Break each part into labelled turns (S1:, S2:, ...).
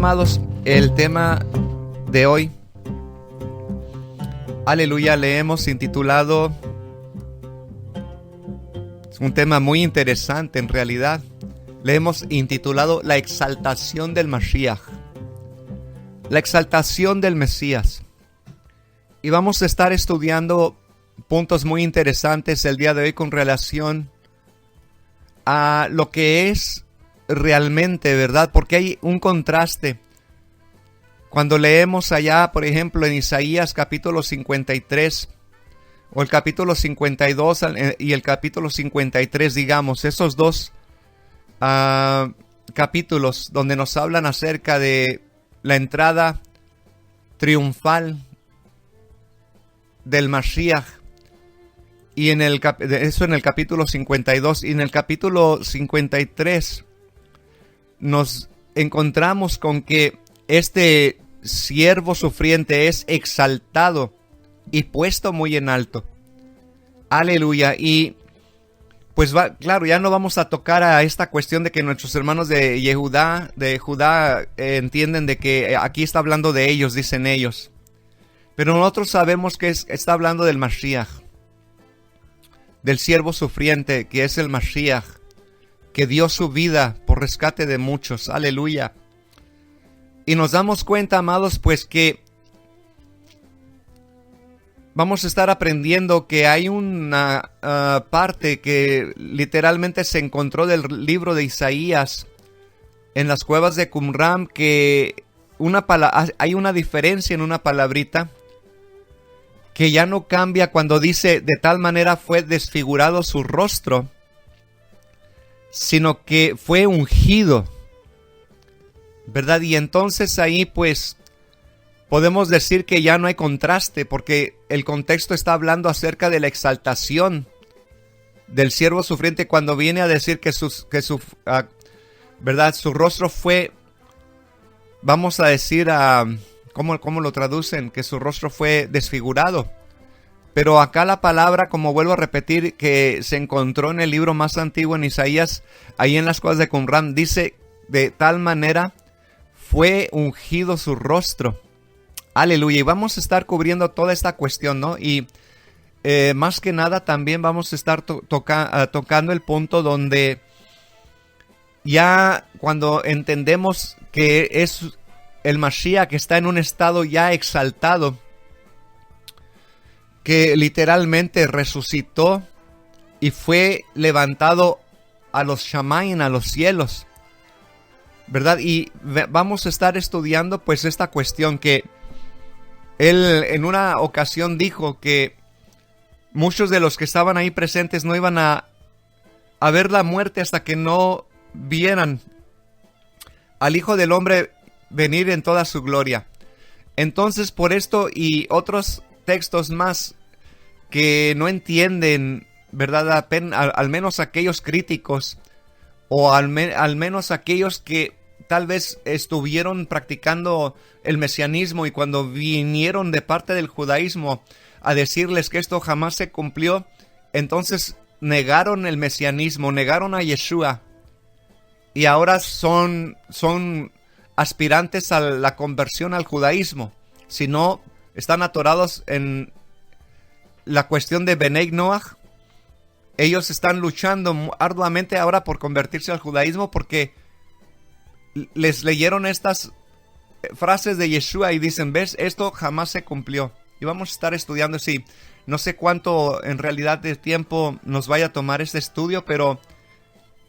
S1: amados, el tema de hoy, aleluya, le hemos intitulado, es un tema muy interesante en realidad, le hemos intitulado La exaltación del Mashiach, la exaltación del Mesías. Y vamos a estar estudiando puntos muy interesantes el día de hoy con relación a lo que es realmente, ¿verdad? Porque hay un contraste. Cuando leemos allá, por ejemplo, en Isaías capítulo 53 o el capítulo 52 y el capítulo 53, digamos, esos dos capítulos donde nos hablan acerca de la entrada triunfal del Mashiach, y eso en el capítulo 52, y en el capítulo 53 nos encontramos con que este siervo sufriente es exaltado y puesto muy en alto. Aleluya. Y pues claro, ya no vamos a tocar a esta cuestión de que nuestros hermanos de Judá entienden de que aquí está hablando de ellos, dicen ellos. Pero nosotros sabemos que está hablando del Mashiach, del siervo sufriente, que es el Mashiach, que dio su vida por rescate de muchos. Aleluya. Y nos damos cuenta, amados, pues que vamos a estar aprendiendo que hay una parte que literalmente se encontró del libro de Isaías en las cuevas de Qumran, que hay una diferencia en una palabrita que ya no cambia cuando dice de tal manera fue desfigurado su rostro, sino que fue ungido, ¿verdad? Y entonces ahí pues podemos decir que ya no hay contraste, porque el contexto está hablando acerca de la exaltación del siervo sufriente cuando viene a decir que ¿verdad? Su rostro fue, vamos a decir, ¿cómo lo traducen? Que su rostro fue desfigurado. Pero acá la palabra, como vuelvo a repetir, que se encontró en el libro más antiguo, en Isaías, ahí en las cuevas de Qumran, dice de tal manera fue ungido su rostro. Aleluya. Y vamos a estar cubriendo toda esta cuestión, ¿no? Y más que nada también vamos a estar tocando el punto donde ya cuando entendemos que es el Mashiach que está en un estado ya exaltado, que literalmente resucitó y fue levantado a los Shamaim, a los cielos, ¿verdad? Y vamos a estar estudiando pues esta cuestión que él en una ocasión dijo que muchos de los que estaban ahí presentes no iban a ver la muerte hasta que no vieran al Hijo del Hombre venir en toda su gloria. Entonces, por esto y otros textos más que no entienden, ¿verdad? Al menos aquellos críticos o al menos aquellos que tal vez estuvieron practicando el mesianismo y cuando vinieron de parte del judaísmo a decirles que esto jamás se cumplió, entonces negaron el mesianismo, negaron a Yeshua y ahora son aspirantes a la conversión al judaísmo. Si no, están atorados en la cuestión de Benei Noach. Ellos están luchando arduamente ahora por convertirse al judaísmo porque les leyeron estas frases de Yeshua y dicen, ¿ves? Esto jamás se cumplió. Y vamos a estar estudiando, sí. No sé cuánto en realidad de tiempo nos vaya a tomar este estudio, pero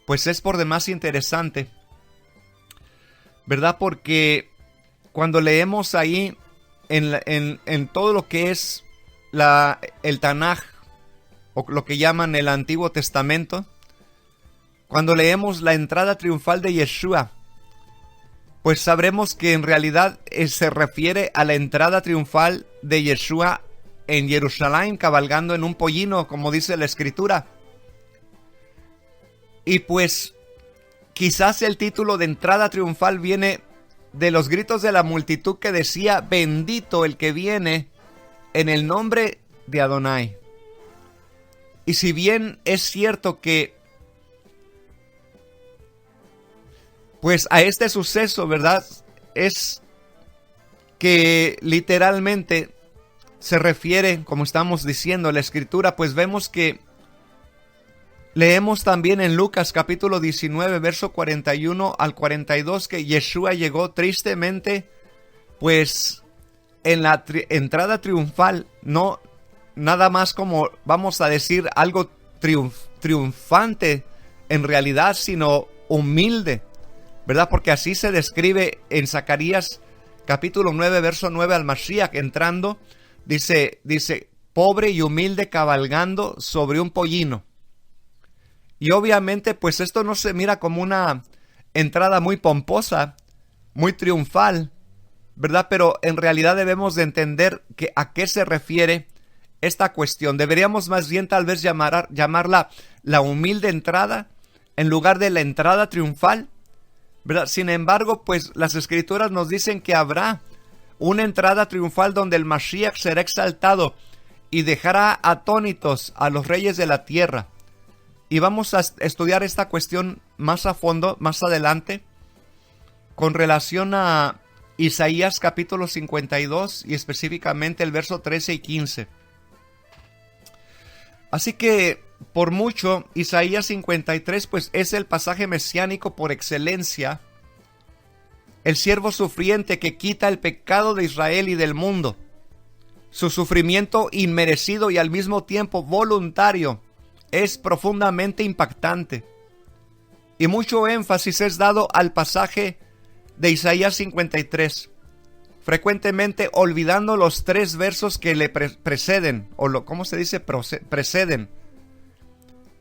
S1: pues es por demás interesante, ¿verdad? Porque cuando leemos ahí en todo lo que es el Tanaj, o lo que llaman el Antiguo Testamento, cuando leemos la entrada triunfal de Yeshua, pues sabremos que en realidad se refiere a la entrada triunfal de Yeshua en Jerusalén, cabalgando en un pollino, como dice la Escritura. Y pues quizás el título de entrada triunfal viene de los gritos de la multitud que decía, bendito el que viene en el nombre de Adonai. Y si bien es cierto que pues a este suceso, ¿verdad? es que literalmente se refiere, como estamos diciendo, la escritura, pues vemos que leemos también en Lucas capítulo 19, verso 41 al 42, que Yeshua llegó tristemente, pues en la entrada triunfal, no nada más como, vamos a decir, algo triunfante en realidad, sino humilde, ¿verdad? Porque así se describe en Zacarías capítulo 9, verso 9 al Mashiach entrando, dice, pobre y humilde cabalgando sobre un pollino. Y obviamente pues esto no se mira como una entrada muy pomposa, muy triunfal, ¿verdad? Pero en realidad debemos de entender que a qué se refiere esta cuestión. Deberíamos más bien tal vez llamarla la humilde entrada en lugar de la entrada triunfal, ¿verdad? Sin embargo, pues las escrituras nos dicen que habrá una entrada triunfal donde el Mashiach será exaltado y dejará atónitos a los reyes de la tierra. Y vamos a estudiar esta cuestión más a fondo, más adelante, con relación a Isaías capítulo 52 y específicamente el verso 13 y 15. Así que, por mucho, Isaías 53 pues es el pasaje mesiánico por excelencia, el siervo sufriente que quita el pecado de Israel y del mundo. Su sufrimiento inmerecido y al mismo tiempo voluntario es profundamente impactante. Y mucho énfasis es dado al pasaje de Isaías 53, frecuentemente olvidando los 3 versos que le preceden, o ¿cómo se dice? Preceden.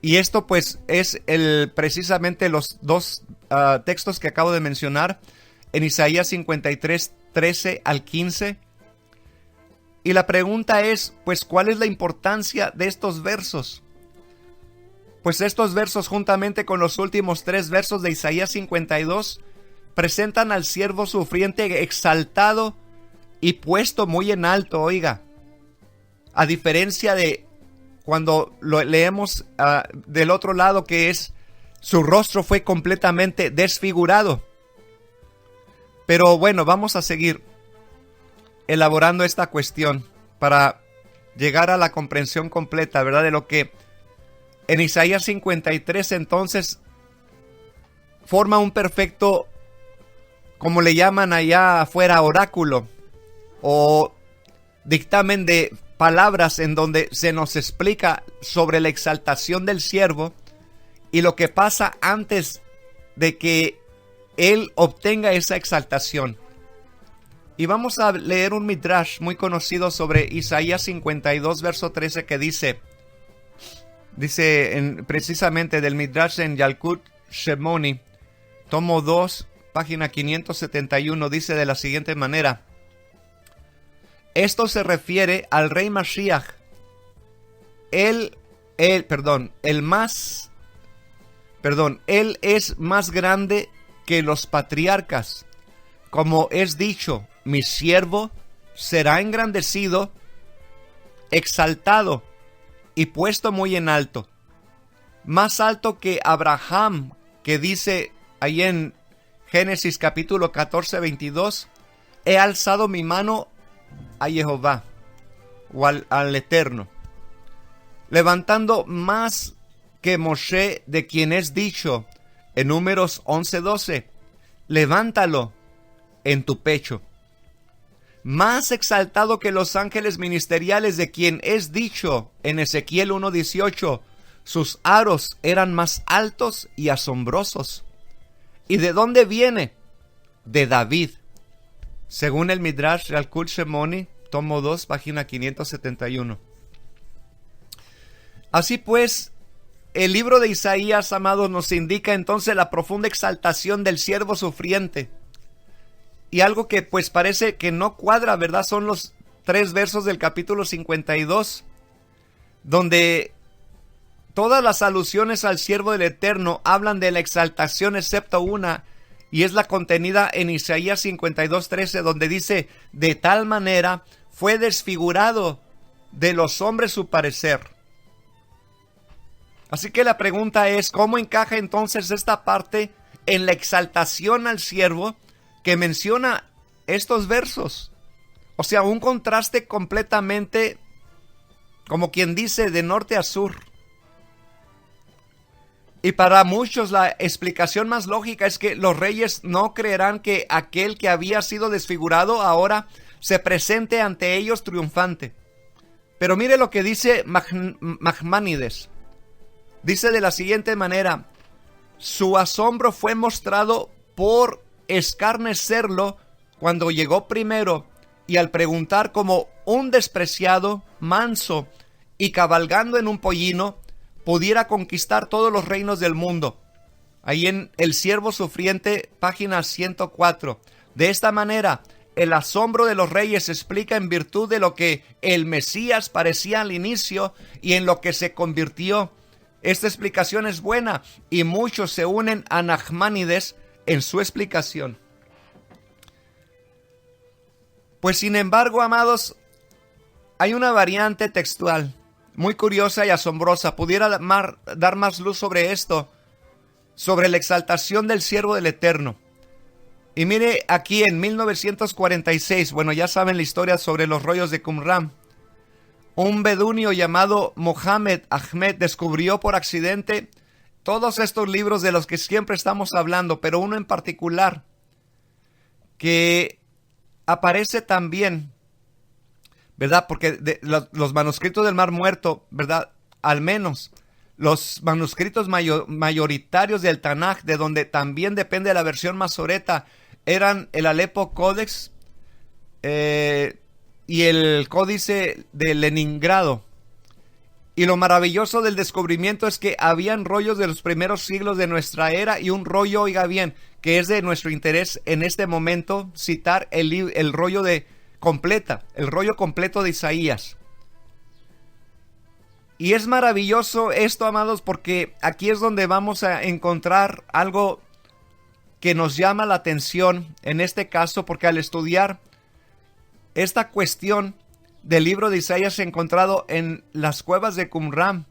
S1: Y esto pues es precisamente los 2 textos que acabo de mencionar, en Isaías 53, 13 al 15. Y la pregunta es, pues, ¿cuál es la importancia de estos versos? Pues estos versos, juntamente con los últimos 3 versos de Isaías 52, presentan al siervo sufriente exaltado y puesto muy en alto, oiga. A diferencia de cuando lo leemos del otro lado, que es su rostro fue completamente desfigurado. Pero bueno, vamos a seguir elaborando esta cuestión para llegar a la comprensión completa, ¿verdad? De lo que en Isaías 53 entonces forma un perfecto, como le llaman allá afuera, oráculo o dictamen de palabras en donde se nos explica sobre la exaltación del siervo y lo que pasa antes de que él obtenga esa exaltación. Y vamos a leer un midrash muy conocido sobre Isaías 52, verso 13, que dice precisamente del midrash en Yalkut Shemoni, tomo 2, página 571, dice de la siguiente manera: esto se refiere al rey Mashiach. Él es más grande que los patriarcas, como es dicho, mi siervo será engrandecido, exaltado y puesto muy en alto, más alto que Abraham, que dice ahí en Génesis capítulo 14, 22, he alzado mi mano a Jehová o al Eterno, levantando más que Moshe, de quien es dicho en Números 11:12, levántalo en tu pecho. Más exaltado que los ángeles ministeriales, de quien es dicho en Ezequiel 1:18, sus aros eran más altos y asombrosos. ¿Y de dónde viene? De David, según el Midrash Yalkut Shemoni, tomo 2, página 571. Así pues, el libro de Isaías, amados, nos indica entonces la profunda exaltación del siervo sufriente. Y algo que pues parece que no cuadra, ¿verdad? Son los 3 versos del capítulo 52, donde todas las alusiones al siervo del Eterno hablan de la exaltación, excepto una, y es la contenida en Isaías 52:13, donde dice: de tal manera fue desfigurado de los hombres su parecer. Así que la pregunta es, ¿cómo encaja entonces esta parte en la exaltación al siervo que menciona estos versos. O sea, un contraste completamente, como quien dice, de norte a sur. Y para muchos la explicación más lógica es que los reyes no creerán que aquel que había sido desfigurado ahora se presente ante ellos triunfante. Pero mire lo que dice Nachmanides. Dice de la siguiente manera: su asombro fue mostrado por escarnecerlo cuando llegó primero, y al preguntar como un despreciado, manso y cabalgando en un pollino, pudiera conquistar todos los reinos del mundo. Ahí en El Siervo Sufriente, página 104. De esta manera, el asombro de los reyes se explica en virtud de lo que el Mesías parecía al inicio y en lo que se convirtió. Esta explicación es buena y muchos se unen a Nachmanides en su explicación. Pues sin embargo, amados, hay una variante textual muy curiosa y asombrosa. Pudiera dar más luz sobre esto, sobre la exaltación del siervo del Eterno. Y mire aquí en 1946, bueno, ya saben la historia sobre los rollos de Qumran. Un bedunio llamado Mohammed Ahmed descubrió por accidente todos estos libros de los que siempre estamos hablando, pero uno en particular que aparece también, ¿verdad? Porque los manuscritos del Mar Muerto, ¿verdad? Al menos los manuscritos mayoritarios del Tanaj, de donde también depende la versión masoreta, eran el Aleppo Codex y el Códice de Leningrado. Y lo maravilloso del descubrimiento es que habían rollos de los primeros siglos de nuestra era y un rollo, oiga bien, que es de nuestro interés en este momento citar el rollo el rollo completo de Isaías. Y es maravilloso esto, amados, porque aquí es donde vamos a encontrar algo que nos llama la atención en este caso, porque al estudiar esta cuestión del libro de Isaías encontrado en las cuevas de Qumran,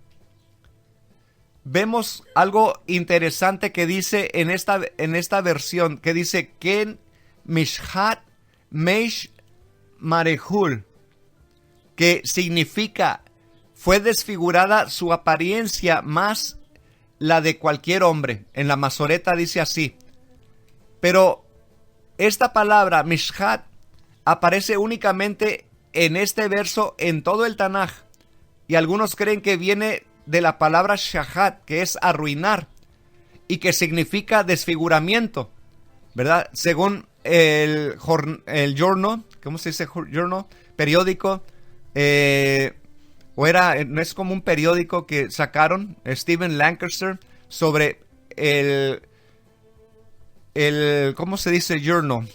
S1: vemos algo interesante que dice en esta versión, que dice Ken Mishhat Meish Marehul, que significa fue desfigurada su apariencia más la de cualquier hombre. En la masoreta dice así. Pero esta palabra Mishhat aparece únicamente en este verso en todo el Tanaj, y algunos creen que viene de la palabra shahat, que es arruinar y que significa desfiguramiento, ¿verdad? Según el journal, ¿cómo se dice journal? Periódico, no es como un periódico que sacaron Stephen Lancaster sobre ¿cómo se dice journal?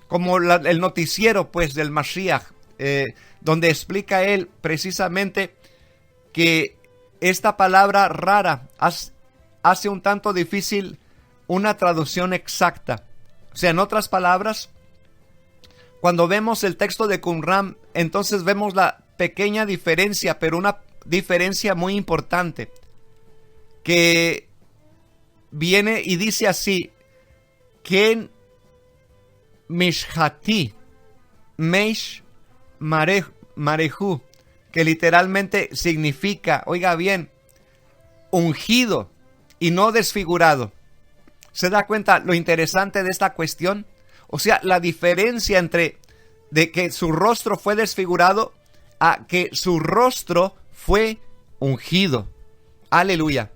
S1: Como el noticiero, pues, del Mashiach, donde explica él precisamente que esta palabra rara hace un tanto difícil una traducción exacta. O sea, en otras palabras, cuando vemos el texto de Qumran, entonces vemos la pequeña diferencia, pero una diferencia muy importante, que viene y dice así: Ken Mishhati Meish Marehu, que literalmente significa, oiga bien, ungido y no desfigurado. ¿Se da cuenta lo interesante de esta cuestión? O sea, la diferencia entre de que su rostro fue desfigurado a que su rostro fue ungido. Aleluya.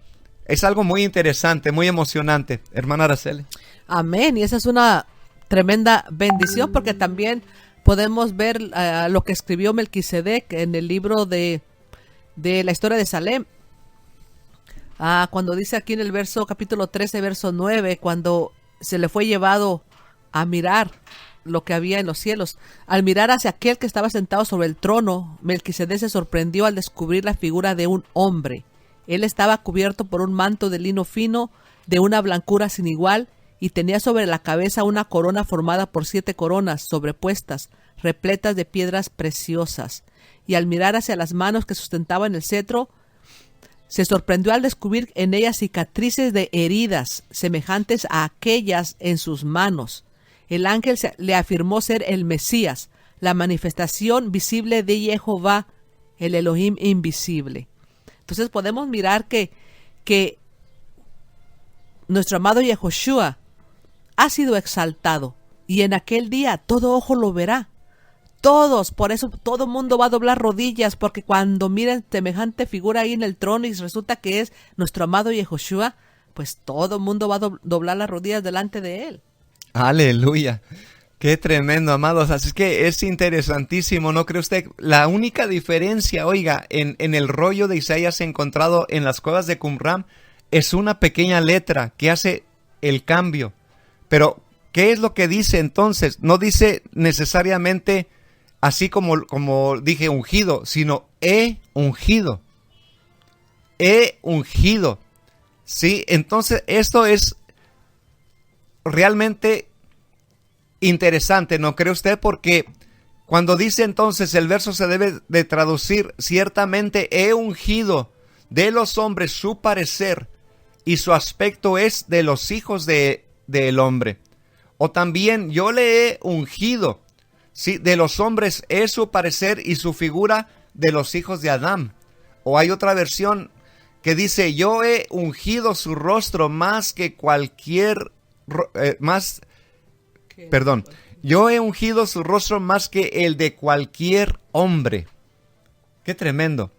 S1: Es algo muy interesante, muy emocionante, hermana Araceli.
S2: Amén. Y esa es una tremenda bendición, porque también podemos ver lo que escribió Melquisedec en el libro de la historia de Salem. Cuando dice aquí en el capítulo 13, verso 9, cuando se le fue llevado a mirar lo que había en los cielos. Al mirar hacia aquel que estaba sentado sobre el trono, Melquisedec se sorprendió al descubrir la figura de un hombre. Él estaba cubierto por un manto de lino fino, de una blancura sin igual, y tenía sobre la cabeza una corona formada por 7 coronas sobrepuestas, repletas de piedras preciosas. Y al mirar hacia las manos que sustentaban el cetro, Se sorprendió al descubrir en ella cicatrices de heridas semejantes a aquellas en sus manos. El ángel le afirmó ser el Mesías, la manifestación visible de Jehová, el Elohim invisible. Entonces podemos mirar que nuestro amado Yehoshua ha sido exaltado, y en aquel día todo ojo lo verá. Todos, por eso todo mundo va a doblar rodillas, porque cuando miren semejante figura ahí en el trono y resulta que es nuestro amado Yehoshua, pues todo mundo va a doblar las rodillas delante de él.
S1: Aleluya. Qué tremendo, amados. Así es que es interesantísimo, ¿no cree usted? La única diferencia, oiga, en el rollo de Isaías encontrado en las cuevas de Qumran es una pequeña letra que hace el cambio. Pero, ¿qué es lo que dice entonces? No dice necesariamente así como dije ungido, sino he ungido. He ungido. Sí, entonces esto es realmente interesante, ¿no cree usted? Porque cuando dice entonces el verso se debe de traducir, ciertamente he ungido de los hombres su parecer y su aspecto es de los hijos del hombre. O también yo le he ungido, sí, de los hombres es su parecer y su figura de los hijos de Adán. O hay otra versión que dice yo he ungido su rostro más que cualquier yo he ungido su rostro más que el de cualquier hombre. Qué tremendo.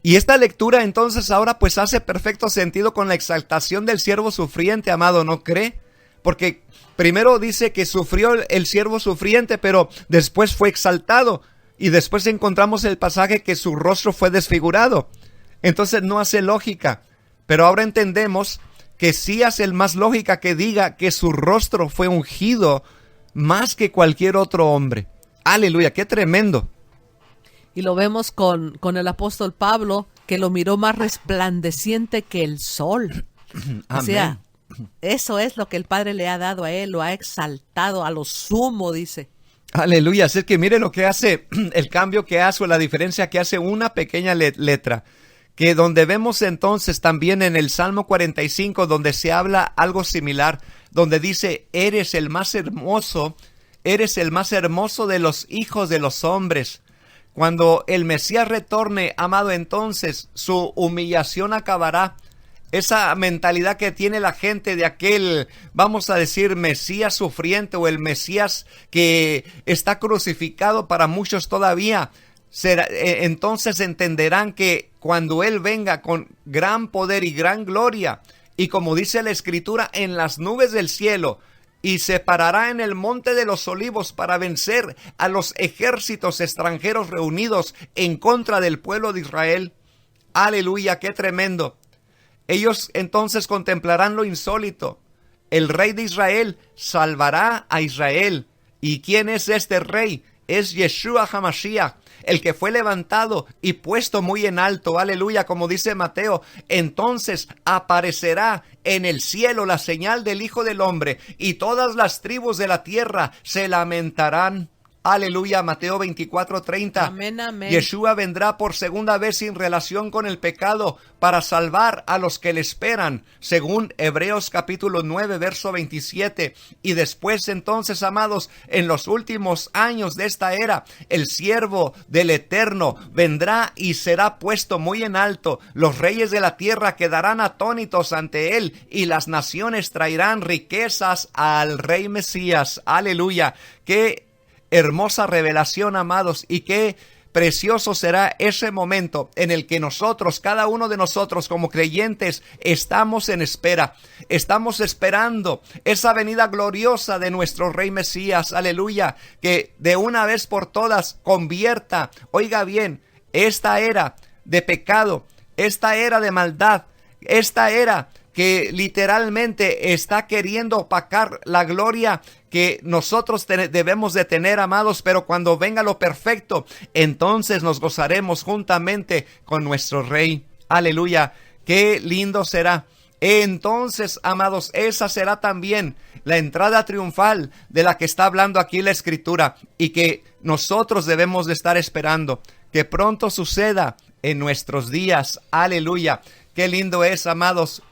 S1: Y esta lectura entonces ahora pues hace perfecto sentido con la exaltación del siervo sufriente, amado, ¿no cree? Porque primero dice que sufrió el siervo sufriente, pero después fue exaltado. Y después encontramos el pasaje que su rostro fue desfigurado. Entonces no hace lógica. Pero ahora entendemos que sí hace más lógica que diga que su rostro fue ungido más que cualquier otro hombre. Aleluya, qué tremendo.
S2: Y lo vemos con el apóstol Pablo, que lo miró más resplandeciente que el sol. O sea, eso es lo que el Padre le ha dado a él, lo ha exaltado a lo sumo, dice.
S1: Aleluya, así que mire lo que hace, el cambio que hace o la diferencia que hace una pequeña letra. Que donde vemos entonces también en el Salmo 45, donde se habla algo similar, donde dice, eres el más hermoso de los hijos de los hombres. Cuando el Mesías retorne, amado, entonces su humillación acabará. Esa mentalidad que tiene la gente de aquel, vamos a decir, Mesías sufriente o el Mesías que está crucificado para muchos todavía, entonces entenderán que cuando Él venga con gran poder y gran gloria, y como dice la Escritura, en las nubes del cielo, y se parará en el monte de los olivos para vencer a los ejércitos extranjeros reunidos en contra del pueblo de Israel. Aleluya, qué tremendo. Ellos entonces contemplarán lo insólito. El rey de Israel salvará a Israel. ¿Y quién es este rey? Es Yeshua HaMashiach, el que fue levantado y puesto muy en alto, aleluya, como dice Mateo. Entonces aparecerá en el cielo la señal del Hijo del Hombre, y todas las tribus de la tierra se lamentarán. Aleluya, Mateo 24:30.
S2: Amén, amén.
S1: Yeshua vendrá por segunda vez sin relación con el pecado para salvar a los que le esperan, según Hebreos capítulo 9, verso 27. Y después entonces, amados, en los últimos años de esta era, el siervo del Eterno vendrá y será puesto muy en alto. Los reyes de la tierra quedarán atónitos ante él, y las naciones traerán riquezas al Rey Mesías. Aleluya. Qué hermosa revelación, amados, y qué precioso será ese momento en el que nosotros, cada uno de nosotros como creyentes, estamos en espera. Estamos esperando esa venida gloriosa de nuestro Rey Mesías, aleluya, que de una vez por todas convierta, oiga bien, esta era de pecado, esta era de maldad, esta era que literalmente está queriendo opacar la gloria que nosotros debemos de tener, amados, pero cuando venga lo perfecto, entonces nos gozaremos juntamente con nuestro Rey. Aleluya, qué lindo será. Entonces, amados, esa será también la entrada triunfal de la que está hablando aquí la Escritura y que nosotros debemos de estar esperando. que pronto suceda en nuestros días. Aleluya. Qué lindo es, amados.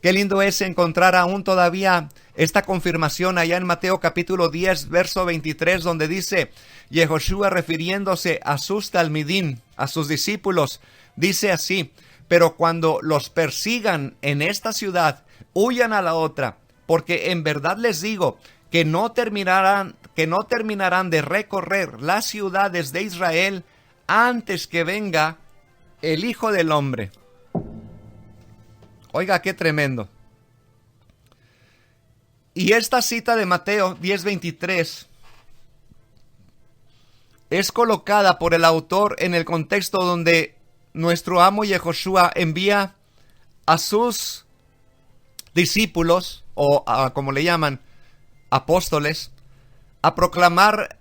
S1: Qué lindo es encontrar aún todavía esta confirmación allá en Mateo capítulo 10, verso 23, donde dice, Yehoshua refiriéndose a sus talmidín, a sus discípulos, dice así, pero cuando los persigan en esta ciudad, huyan a la otra, porque en verdad les digo que no terminarán de recorrer las ciudades de Israel antes que venga el Hijo del Hombre. Oiga, qué tremendo. Y esta cita de Mateo 10:23 es colocada por el autor en el contexto donde nuestro amo Yehoshua envía a sus discípulos, o como le llaman, apóstoles, a proclamar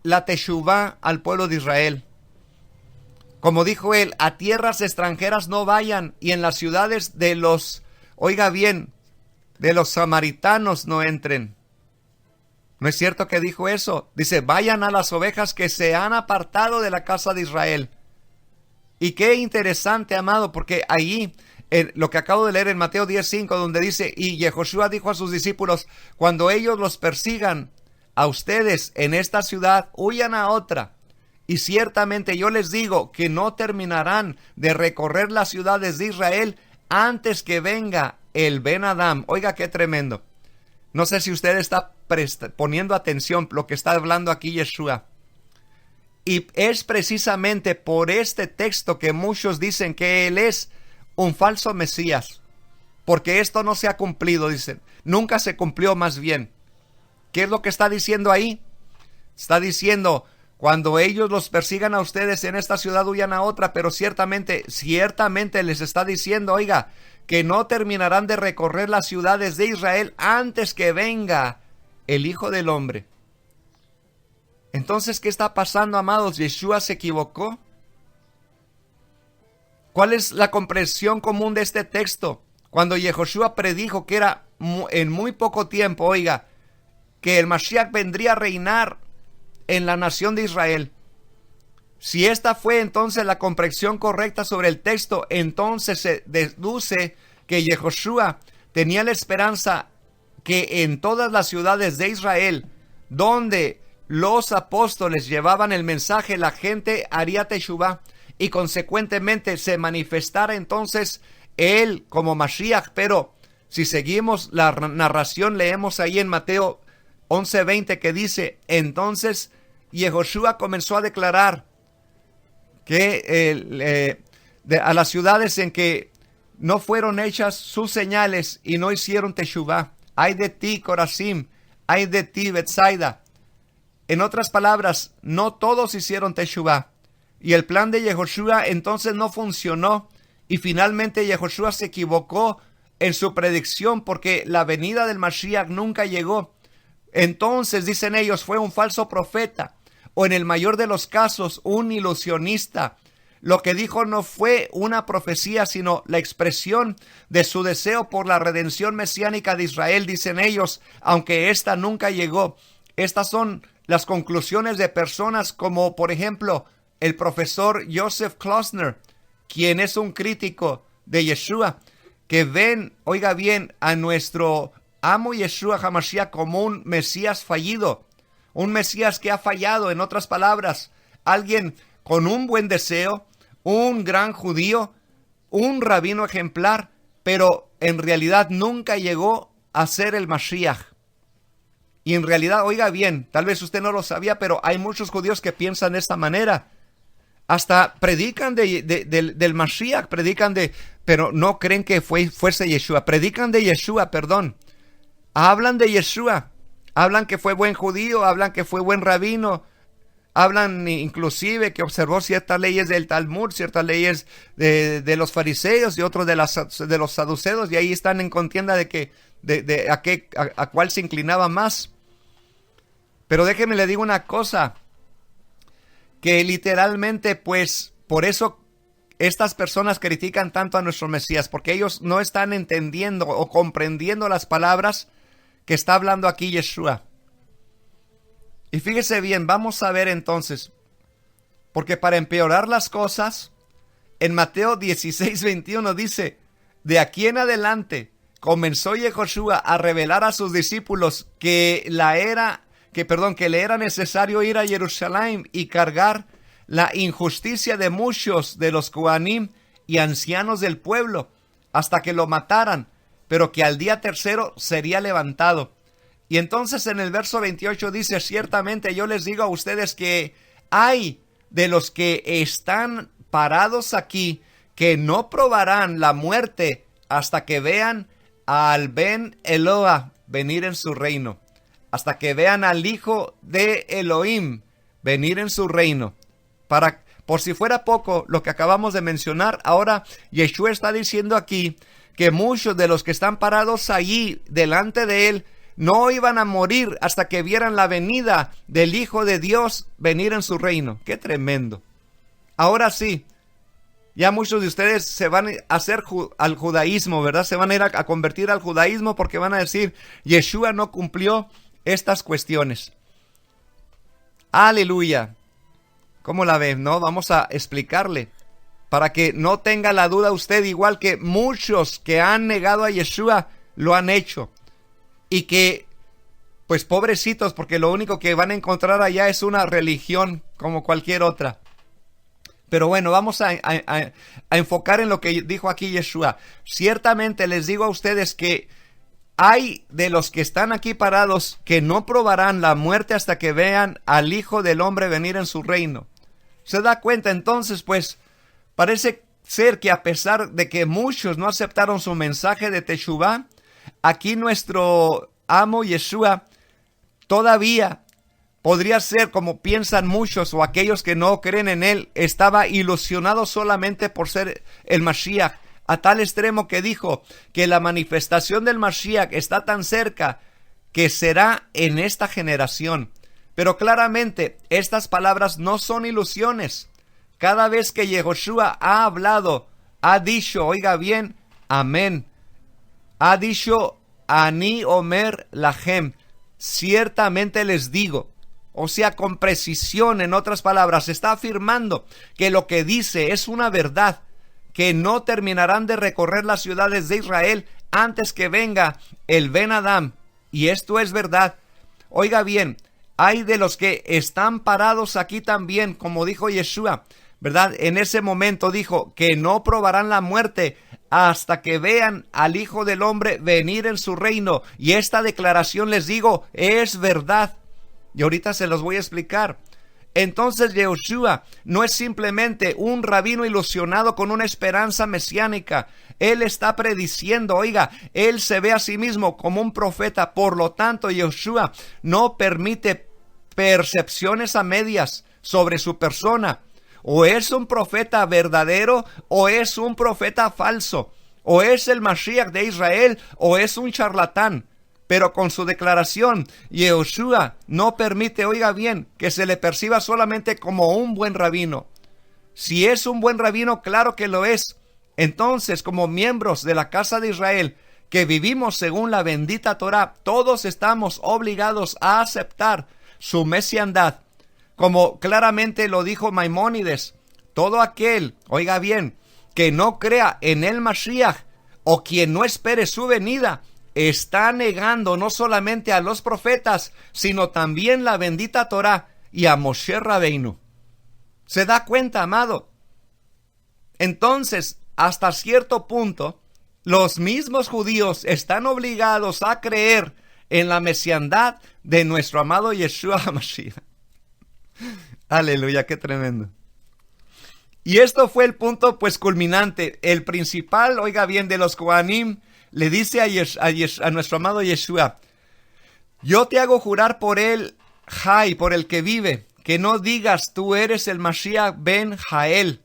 S1: la Teshuvá al pueblo de Israel. Como dijo él, a tierras extranjeras no vayan, y en las ciudades de los, oiga bien, de los samaritanos no entren. ¿No es cierto que dijo eso? Dice, vayan a las ovejas que se han apartado de la casa de Israel. Y qué interesante, amado, porque ahí, lo que acabo de leer en Mateo 10:5, donde dice, y Yehoshua dijo a sus discípulos, cuando ellos los persigan a ustedes en esta ciudad, huyan a otra. Y ciertamente yo les digo que no terminarán de recorrer las ciudades de Israel antes que venga el Ben Adam. Oiga, qué tremendo. No sé si usted está poniendo atención lo que está hablando aquí Yeshua. Y es precisamente por este texto que muchos dicen que él es un falso Mesías. Porque esto no se ha cumplido, dicen. Nunca se cumplió, más bien. ¿Qué es lo que está diciendo ahí? Está diciendo, cuando ellos los persigan a ustedes en esta ciudad, huyan a otra, pero ciertamente les está diciendo, oiga, que no terminarán de recorrer las ciudades de Israel antes que venga el Hijo del Hombre. Entonces, ¿qué está pasando, amados? ¿Yeshua se equivocó? ¿Cuál es la comprensión común de este texto? Cuando Yehoshua predijo que era en muy poco tiempo, oiga, que el Mashiach vendría a reinar en la nación de Israel. Si esta fue entonces la comprensión correcta sobre el texto, entonces se deduce que Yehoshua tenía la esperanza que en todas las ciudades de Israel, donde los apóstoles llevaban el mensaje, la gente haría Teshuvá y consecuentemente se manifestara entonces él como Mashiach. Pero si seguimos la narración, leemos ahí en Mateo 11:20 que dice, entonces Yehoshua comenzó a declarar que a las ciudades en que no fueron hechas sus señales y no hicieron Teshuvá, ay de ti, Corazim, ay de ti, Betsaida. En otras palabras, no todos hicieron Teshuvá. Y el plan de Yehoshua entonces no funcionó. Y finalmente Yehoshua se equivocó en su predicción porque la venida del Mashiach nunca llegó. Entonces, dicen ellos, fue un falso profeta, o en el mayor de los casos, un ilusionista. Lo que dijo no fue una profecía, sino la expresión de su deseo por la redención mesiánica de Israel, dicen ellos, aunque esta nunca llegó. Estas son las conclusiones de personas como, por ejemplo, el profesor Joseph Klausner, quien es un crítico de Yeshua, que ven, oiga bien, a nuestro amo Yeshua HaMashiach como un Mesías fallido, un Mesías que ha fallado. En otras palabras, alguien con un buen deseo, un gran judío, un rabino ejemplar, pero en realidad nunca llegó a ser el Mashiach. Y en realidad, oiga bien, tal vez usted no lo sabía, pero hay muchos judíos que piensan de esta manera. Hasta predican del Mashiach, pero no creen que fuese Yeshua. Predican de Yeshua, perdón. Hablan de Yeshua. Hablan que fue buen judío, hablan que fue buen rabino. Hablan inclusive que observó ciertas leyes del Talmud, ciertas leyes de los fariseos y otros de los saduceos. Y ahí están en contienda a cuál se inclinaba más. Pero déjeme le digo una cosa, que literalmente, pues, por eso estas personas critican tanto a nuestro Mesías, porque ellos no están entendiendo o comprendiendo las palabras que está hablando aquí Yeshua. Y fíjese bien, vamos a ver entonces, Porque para empeorar las cosas, en Mateo 16:21 dice, de aquí en adelante comenzó Yehoshua a revelar a sus discípulos que le era necesario ir a Jerusalén y cargar la injusticia de muchos de los Kohanim y ancianos del pueblo hasta que lo mataran, pero que al día tercero sería levantado. Y entonces en el verso 28 dice, ciertamente yo les digo a ustedes que hay de los que están parados aquí que no probarán la muerte hasta que vean al Ben Eloah venir en su reino, hasta que vean al Hijo de Elohim venir en su reino. Por si fuera poco lo que acabamos de mencionar, ahora Yeshua está diciendo aquí que muchos de los que están parados allí delante de él no iban a morir hasta que vieran la venida del Hijo de Dios venir en su reino. ¡Qué tremendo! Ahora sí, ya muchos de ustedes se van a hacer al judaísmo, ¿verdad? Se van a ir a convertir al judaísmo porque van a decir, Yeshua no cumplió estas cuestiones. ¡Aleluya! ¿Cómo la ven? ¿No? Vamos a explicarle para que no tenga la duda usted, igual que muchos que han negado a Yeshua lo han hecho. Y que, pues pobrecitos, porque lo único que van a encontrar allá es una religión como cualquier otra. Pero bueno, vamos a enfocar en lo que dijo aquí Yeshua. Ciertamente les digo a ustedes que hay de los que están aquí parados que no probarán la muerte hasta que vean al Hijo del Hombre venir en su reino. ¿Se da cuenta? Entonces, pues, parece ser que a pesar de que muchos no aceptaron su mensaje de Teshuvah, aquí nuestro amo Yeshua todavía podría ser, como piensan muchos o aquellos que no creen en él, estaba ilusionado solamente por ser el Mashiach, a tal extremo que dijo que la manifestación del Mashiach está tan cerca que será en esta generación. Pero claramente estas palabras no son ilusiones. Cada vez que Yehoshua ha hablado, ha dicho, oiga bien, amén. Ha dicho, Ani Omer Lahem, ciertamente les digo. O sea, con precisión, en otras palabras, está afirmando que lo que dice es una verdad, que no terminarán de recorrer las ciudades de Israel antes que venga el Ben Adam. Y esto es verdad. Oiga bien, hay de los que están parados aquí también, como dijo Yeshua, ¿verdad? En ese momento dijo que no probarán la muerte hasta que vean al Hijo del Hombre venir en su reino. Y esta declaración, les digo, es verdad. Y ahorita se los voy a explicar. Entonces Yeshua no es simplemente un rabino ilusionado con una esperanza mesiánica. Él está prediciendo, oiga, él se ve a sí mismo como un profeta. Por lo tanto, Yeshua no permite percepciones a medias sobre su persona. O es un profeta verdadero o es un profeta falso. O es el Mashiach de Israel o es un charlatán. Pero con su declaración, Yeshua no permite, oiga bien, que se le perciba solamente como un buen rabino. Si es un buen rabino, claro que lo es. Entonces, como miembros de la casa de Israel, que vivimos según la bendita Torá, todos estamos obligados a aceptar su mesiandad. Como claramente lo dijo Maimónides, todo aquel, oiga bien, que no crea en el Mashiach o quien no espere su venida, está negando no solamente a los profetas, sino también la bendita Torá y a Moshe Rabbeinu. ¿Se da cuenta, amado? Entonces, hasta cierto punto, los mismos judíos están obligados a creer en la mesiandad de nuestro amado Yeshua HaMashiach. Aleluya, qué tremendo. Y esto fue el punto pues culminante. El principal, oiga bien, de los Kohanim le dice a nuestro amado Yeshua, yo te hago jurar por el Jai, por el que vive, que no digas tú eres el Mashiach ben Jael.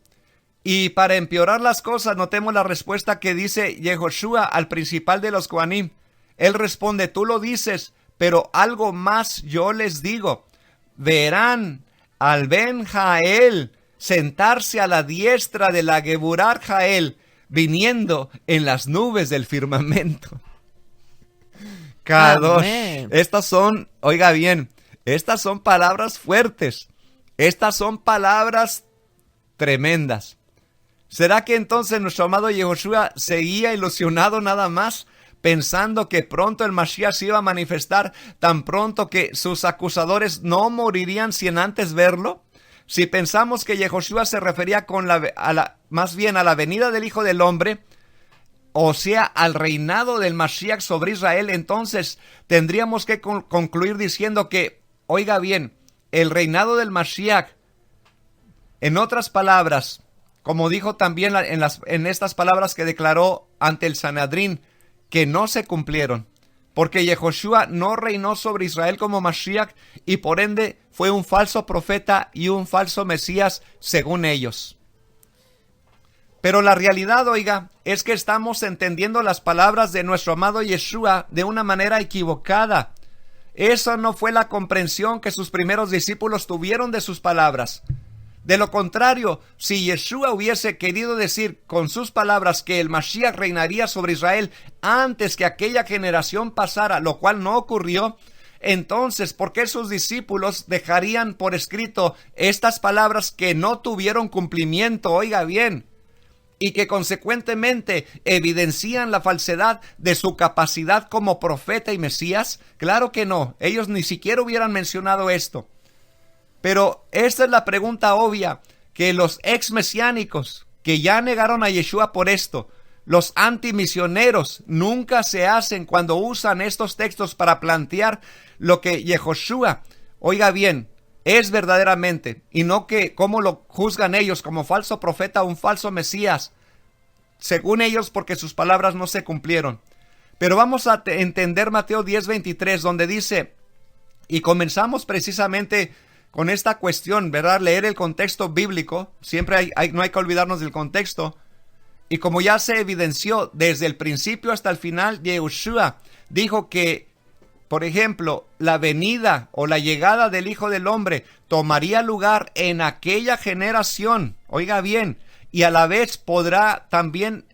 S1: Y para empeorar las cosas, notemos la respuesta que dice Yehoshua al principal de los Kohanim. Él responde, tú lo dices, pero algo más yo les digo. Verán al Ben Jael sentarse a la diestra de la Geburar Jael, viniendo en las nubes del firmamento. Kadosh. Estas son, oiga bien, estas son palabras fuertes. Estas son palabras tremendas. ¿Será que entonces nuestro amado Yehoshua seguía ilusionado nada más, pensando que pronto el Mashiach se iba a manifestar, tan pronto que sus acusadores no morirían sin antes verlo? Si pensamos que Yehoshua se refería más bien a la venida del Hijo del Hombre, o sea, al reinado del Mashiach sobre Israel, entonces tendríamos que concluir diciendo que, oiga bien, el reinado del Mashiach, en otras palabras, como dijo también en estas palabras que declaró ante el Sanedrín, que no se cumplieron, porque Yehoshua no reinó sobre Israel como Mashiach y por ende fue un falso profeta y un falso Mesías según ellos. Pero la realidad, oiga, es que estamos entendiendo las palabras de nuestro amado Yeshua de una manera equivocada. Esa no fue la comprensión que sus primeros discípulos tuvieron de sus palabras. De lo contrario, si Yeshua hubiese querido decir con sus palabras que el Mashiach reinaría sobre Israel antes que aquella generación pasara, lo cual no ocurrió, entonces, ¿por qué sus discípulos dejarían por escrito estas palabras que no tuvieron cumplimiento? Oiga bien, y que consecuentemente evidencian la falsedad de su capacidad como profeta y Mesías? Claro que no, ellos ni siquiera hubieran mencionado esto. Pero esta es la pregunta obvia que los ex-mesiánicos que ya negaron a Yeshua por esto, los antimisioneros, nunca se hacen cuando usan estos textos para plantear lo que Yehoshua, oiga bien, es verdaderamente, y no que cómo lo juzgan ellos como falso profeta o un falso Mesías, según ellos, porque sus palabras no se cumplieron. Pero vamos a entender Mateo 10:23, donde dice, y comenzamos precisamente con esta cuestión, ¿verdad? Leer el contexto bíblico, siempre no hay que olvidarnos del contexto, y como ya se evidenció desde el principio hasta el final, Yehoshua dijo que, por ejemplo, la venida o la llegada del Hijo del Hombre tomaría lugar en aquella generación, oiga bien, y a la vez podrá también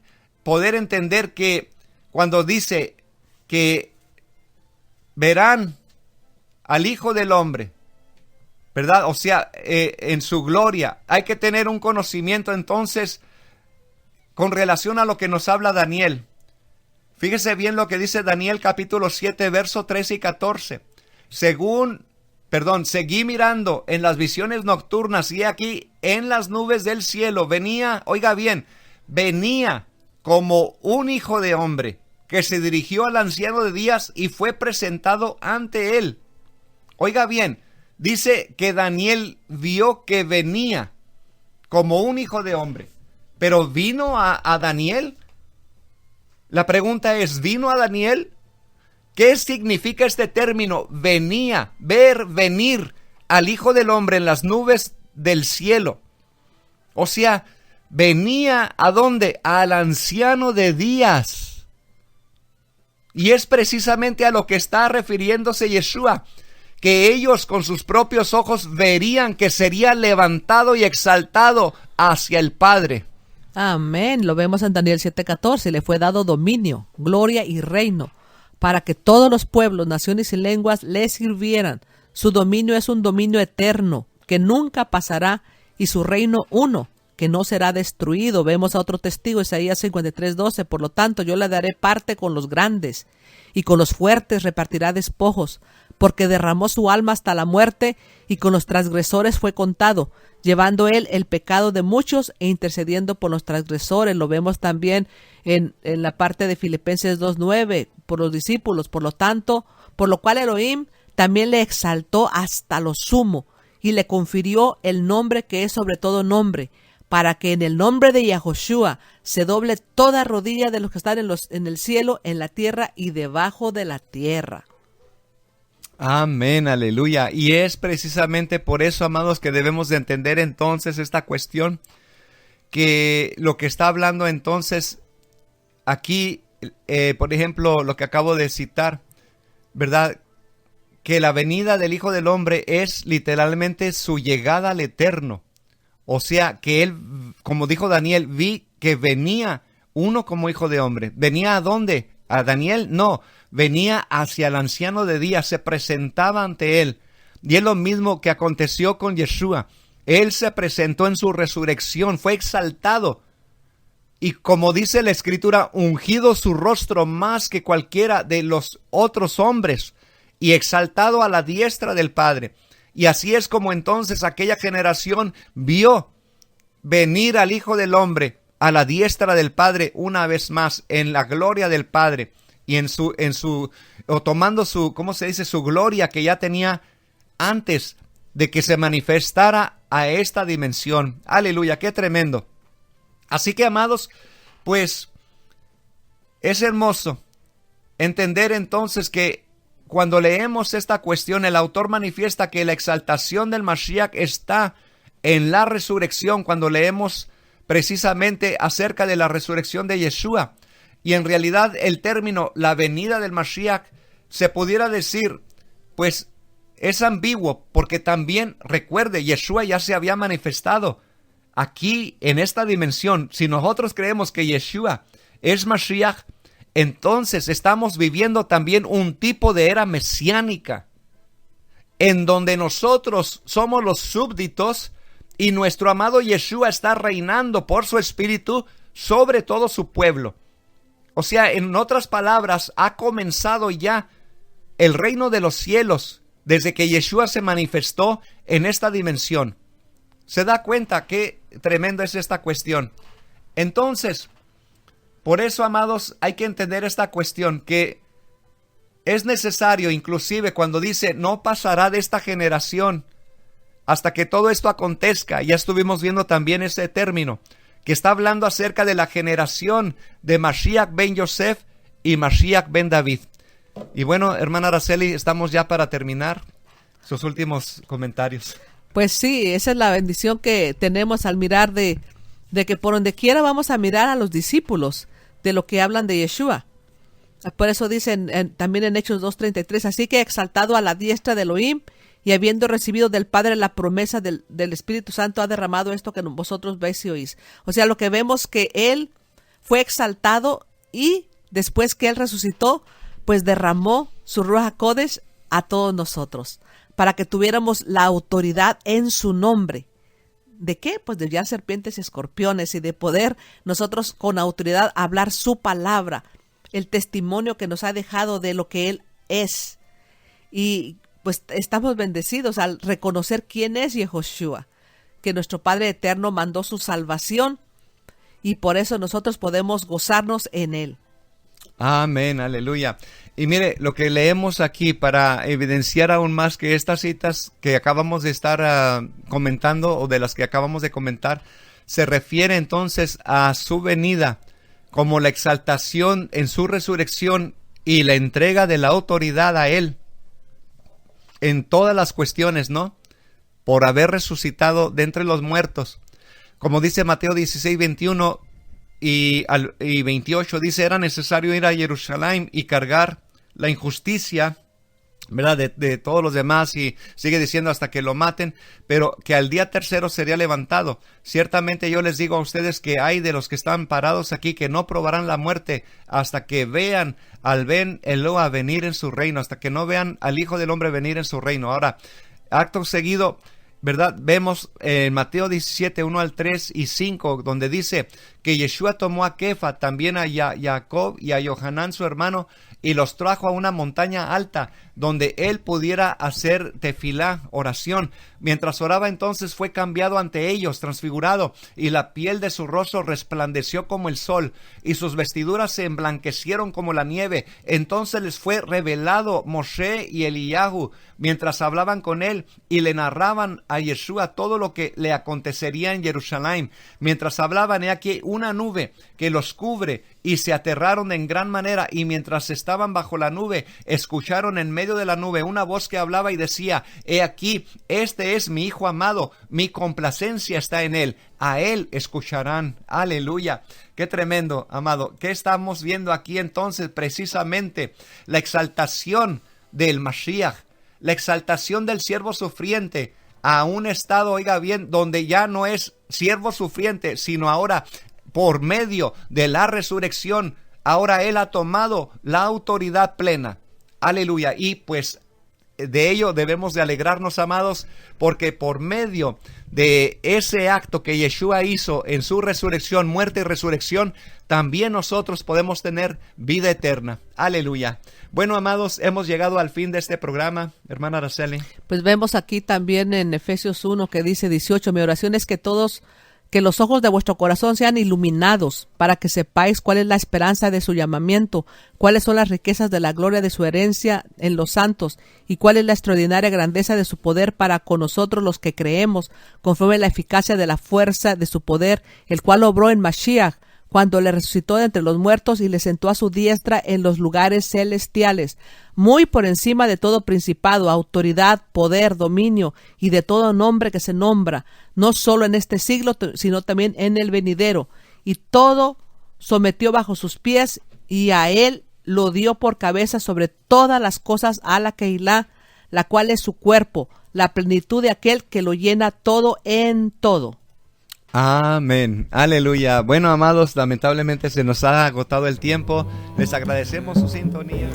S1: poder entender que cuando dice que verán al Hijo del Hombre, ¿verdad? O sea, en su gloria, hay que tener un conocimiento entonces con relación a lo que nos habla Daniel. Fíjese bien lo que dice Daniel capítulo 7, verso 13 y 14. Seguí mirando en las visiones nocturnas y aquí en las nubes del cielo venía, oiga bien, venía como un hijo de hombre que se dirigió al anciano de días y fue presentado ante él. Oiga bien, dice que Daniel vio que venía como un hijo de hombre, pero ¿vino a Daniel? La pregunta es, ¿vino a Daniel? ¿Qué significa este término? Venía, venir al Hijo del Hombre en las nubes del cielo. O sea, venía ¿a dónde? Al anciano de días. Y es precisamente a lo que está refiriéndose Yeshua, que ellos con sus propios ojos verían que sería levantado y exaltado hacia el Padre.
S2: Amén. Lo vemos en Daniel 7:14. Le fue dado dominio, gloria y reino, para que todos los pueblos, naciones y lenguas le sirvieran. Su dominio es un dominio eterno, que nunca pasará, y su reino uno, que no será destruido. Vemos a otro testigo, Isaías 53:12. Por lo tanto, yo le daré parte con los grandes, y con los fuertes repartirá despojos, porque derramó su alma hasta la muerte, y con los transgresores fue contado, llevando él el pecado de muchos e intercediendo por los transgresores. Lo vemos también en la parte de Filipenses 2:9, por los discípulos. Por lo tanto, por lo cual Elohim también le exaltó hasta lo sumo, y le confirió el nombre que es sobre todo nombre, para que en el nombre de Yahoshua se doble toda rodilla de los que están en el cielo, en la tierra y debajo de la tierra.
S1: Amén, aleluya. Y es precisamente por eso, amados, que debemos de entender entonces esta cuestión, que lo que está hablando entonces aquí, por ejemplo, lo que acabo de citar, ¿verdad? Que la venida del Hijo del Hombre es literalmente su llegada al eterno. O sea, que él, como dijo Daniel, vi que venía uno como Hijo de Hombre. ¿Venía a dónde? ¿A Daniel? No, venía hacia el anciano de días, se presentaba ante él Y es lo mismo que aconteció con Yeshua. Él se presentó en su resurrección, fue exaltado. Y como dice la Escritura, ungido su rostro más que cualquiera de los otros hombres y exaltado a la diestra del Padre. Y así es como entonces aquella generación vio venir al Hijo del Hombre a la diestra del Padre una vez más en la gloria del Padre y tomando su, ¿cómo se dice? Su gloria que ya tenía antes de que se manifestara a esta dimensión. Aleluya, qué tremendo. Así que, amados, pues es hermoso entender entonces que cuando leemos esta cuestión, el autor manifiesta que la exaltación del Mashiach está en la resurrección, cuando leemos precisamente acerca de la resurrección de Yeshua. Y en realidad el término, la venida del Mashiach, se pudiera decir, pues es ambiguo, porque también, recuerde, Yeshua ya se había manifestado aquí en esta dimensión. Si nosotros creemos que Yeshua es Mashiach, entonces estamos viviendo también un tipo de era mesiánica, en donde nosotros somos los súbditos y nuestro amado Yeshua está reinando por su espíritu sobre todo su pueblo. O sea, en otras palabras, ha comenzado ya el reino de los cielos desde que Yeshua se manifestó en esta dimensión. ¿Se da cuenta qué tremenda es esta cuestión? Entonces, por eso, amados, hay que entender esta cuestión, que es necesario, inclusive cuando dice, no pasará de esta generación hasta que todo esto acontezca. Ya estuvimos viendo también ese término, que está hablando acerca de la generación de Mashiach ben Yosef y Mashiach ben David. Y bueno, hermana Araceli, estamos ya para terminar. Sus últimos comentarios.
S2: Pues sí, esa es la bendición que tenemos al mirar de que por donde quiera vamos a mirar a los discípulos de lo que hablan de Yeshua. Por eso dicen también en Hechos 2:33, así que exaltado a la diestra de Elohim y habiendo recibido del Padre la promesa del Espíritu Santo, ha derramado esto que vosotros veis y oís. O sea, lo que vemos que Él fue exaltado y después que Él resucitó, pues derramó su Ruach HaKodesh a todos nosotros, para que tuviéramos la autoridad en su nombre. ¿De qué? Pues de hollar serpientes y escorpiones y de poder nosotros con autoridad hablar su palabra, el testimonio que nos ha dejado de lo que Él es. Y pues estamos bendecidos al reconocer quién es Yehoshua, que nuestro Padre Eterno mandó su salvación y por eso nosotros podemos gozarnos en Él.
S1: Amén, aleluya. Y mire, lo que leemos aquí para evidenciar aún más que estas citas que acabamos de estar comentando o de las que acabamos de comentar, se refiere entonces a su venida como la exaltación en su resurrección y la entrega de la autoridad a Él en todas las cuestiones, ¿no? Por haber resucitado de entre los muertos. Como dice Mateo 16:21 y 28, dice, era necesario ir a Jerusalén y cargar la injusticia, ¿verdad?, de todos los demás, y sigue diciendo hasta que lo maten, pero que al día tercero sería levantado. Ciertamente yo les digo a ustedes que hay de los que están parados aquí que no probarán la muerte hasta que vean al Ben Eloa venir en su reino, hasta que no vean al Hijo del Hombre venir en su reino. Ahora, acto seguido, ¿verdad?, vemos en Mateo 17, 1 al 3 y 5, donde dice que Yeshua tomó a Kefa, también a Jacob y a Yohanan su hermano, y los trajo a una montaña alta, donde él pudiera hacer tefilá, oración. Mientras oraba, entonces fue cambiado ante ellos, transfigurado, y la piel de su rostro resplandeció como el sol, y sus vestiduras se emblanquecieron como la nieve. Entonces les fue revelado Moshe y Eliyahu, mientras hablaban con él, y le narraban a Yeshua todo lo que le acontecería en Jerusalén. Mientras hablaban, he aquí una nube que los cubre, y se aterraron en gran manera, y mientras estaban bajo la nube, escucharon en medio de la nube una voz que hablaba y decía, he aquí, este es mi Hijo amado, mi complacencia está en él, a él escucharán. Aleluya, qué tremendo, amado. ¿Qué estamos viendo aquí entonces? Precisamente la exaltación del Mashiach, la exaltación del siervo sufriente a un estado, oiga bien, donde ya no es siervo sufriente, sino ahora por medio de la resurrección, ahora Él ha tomado la autoridad plena. Aleluya. Y pues de ello debemos de alegrarnos, amados, porque por medio de ese acto que Yeshua hizo en su resurrección, muerte y resurrección, también nosotros podemos tener vida eterna. Aleluya. Bueno, amados, hemos llegado al fin de este programa, hermana Araceli.
S2: Pues vemos aquí también en Efesios 1 que dice 18, mi oración es que los ojos de vuestro corazón sean iluminados, para que sepáis cuál es la esperanza de su llamamiento, cuáles son las riquezas de la gloria de su herencia en los santos, y cuál es la extraordinaria grandeza de su poder para con nosotros los que creemos, conforme a la eficacia de la fuerza de su poder, el cual obró en Mashiach, cuando le resucitó de entre los muertos y le sentó a su diestra en los lugares celestiales, muy por encima de todo principado, autoridad, poder, dominio y de todo nombre que se nombra, no solo en este siglo, sino también en el venidero. Y todo sometió bajo sus pies y a él lo dio por cabeza sobre todas las cosas a la Keilah, la cual es su cuerpo, la plenitud de aquel que lo llena todo en todo.
S1: Amén. Aleluya. Bueno, amados, lamentablemente se nos ha agotado el tiempo. Les agradecemos su sintonía.